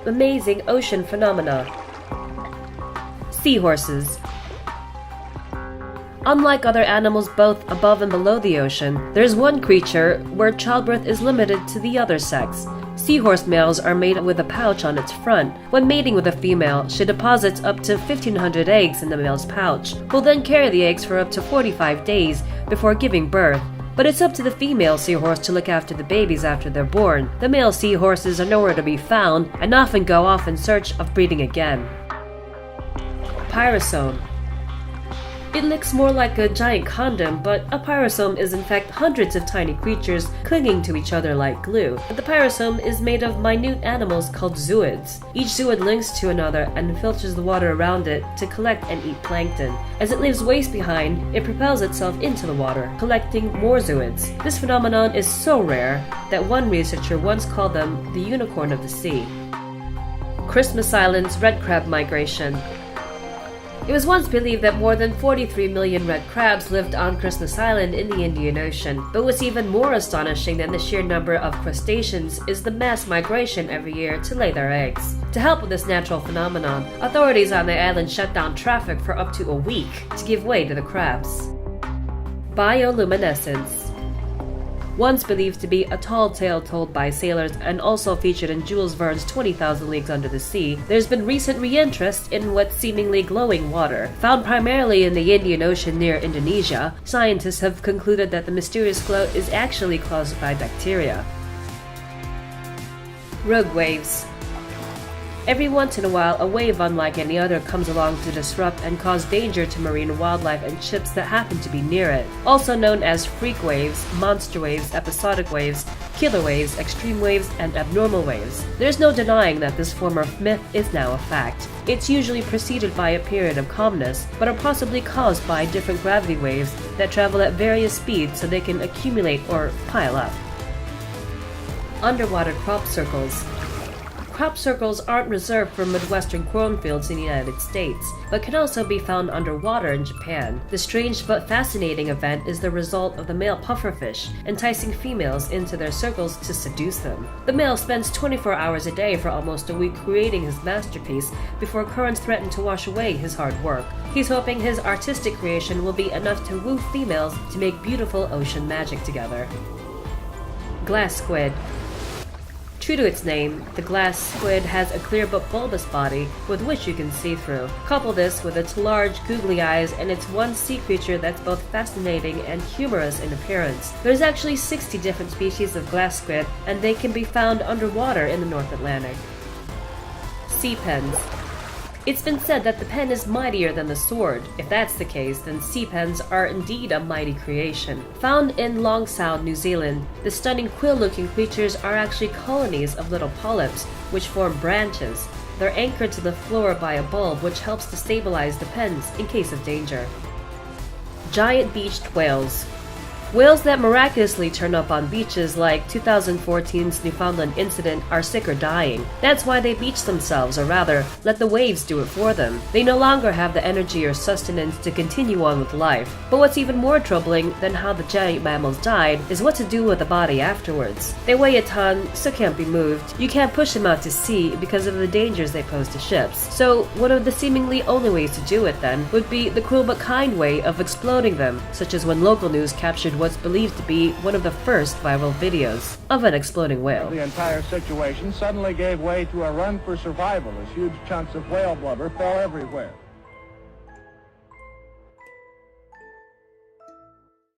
Amazing ocean phenomena. Seahorses. Unlike other animals both above and below the ocean, there's one creature where childbirth is limited to the other sex. Seahorse males are mated with a pouch on its front. When mating with a female, she deposits up to 1,500 eggs in the male's pouch, who will then carry the eggs for up to 45 days before giving birth. But it's up to the female seahorse to look after the babies after they're born. The male seahorses are nowhere to be found and often go off in search of breeding again. Pyrosome. It looks more like a giant condom, but a pyrosome is in fact hundreds of tiny creatures clinging to each other like glue. The pyrosome is made of minute animals called zooids. Each zooid links to another and filters the water around it to collect and eat plankton. As it leaves waste behind, it propels itself into the water, collecting more zooids. This phenomenon is so rare that one researcher once called them the unicorn of the sea. Christmas Island's red crab migration. It was once believed that more than 43 million red crabs lived on Christmas Island in the Indian Ocean. But what's even more astonishing than the sheer number of crustaceans is the mass migration every year to lay their eggs. To help with this natural phenomenon, authorities on the island shut down traffic for up to a week to give way to the crabs. Bioluminescence. Once believed to be a tall tale told by sailors and also featured in Jules Verne's 20,000 Leagues Under the Sea, there's been recent re-interest in what's seemingly glowing water. Found primarily in the Indian Ocean near Indonesia, scientists have concluded that the mysterious glow is actually caused by bacteria. Rogue waves. Every once in a while, a wave unlike any other comes along to disrupt and cause danger to marine wildlife and ships that happen to be near it. Also known as freak waves, monster waves, episodic waves, killer waves, extreme waves, and abnormal waves. There's no denying that this form of myth is now a fact. It's usually preceded by a period of calmness, but are possibly caused by different gravity waves that travel at various speeds so they can accumulate or pile up. Underwater crop circles. Crop circles aren't reserved for Midwestern cornfields in the United States, but can also be found underwater in Japan. The strange but fascinating event is the result of the male pufferfish enticing females into their circles to seduce them. The male spends 24 hours a day for almost a week creating his masterpiece before currents threaten to wash away his hard work. He's hoping his artistic creation will be enough to woo females to make beautiful ocean magic together. Glass squid. True to its name, the glass squid has a clear but bulbous body with which you can see through. Couple this with its large, googly eyes and it's one sea creature that's both fascinating and humorous in appearance. There's actually 60 different species of glass squid, and they can be found underwater in the North Atlantic. Sea pens. It's been said that the pen is mightier than the sword. If that's the case, then sea pens are indeed a mighty creation. Found in Long Sound, New Zealand, the stunning quill-looking creatures are actually colonies of little polyps, which form branches. They're anchored to the floor by a bulb, which helps to stabilize the pens in case of danger. Giant beached whales. Whales that miraculously turn up on beaches like 2014's Newfoundland incident are sick or dying. That's why they beach themselves, or rather, let the waves do it for them. They no longer have the energy or sustenance to continue on with life. But what's even more troubling than how the giant mammals died is what to do with the body afterwards. They weigh a ton, so can't be moved. You can't push them out to sea because of the dangers they pose to ships. So one of the seemingly only ways to do it then would be the cruel but kind way of exploding them, such as when local news captured what's believed to be one of the first viral videos of an exploding whale. The entire situation suddenly gave way to a run for survival as huge chunks of whale blubber fell everywhere.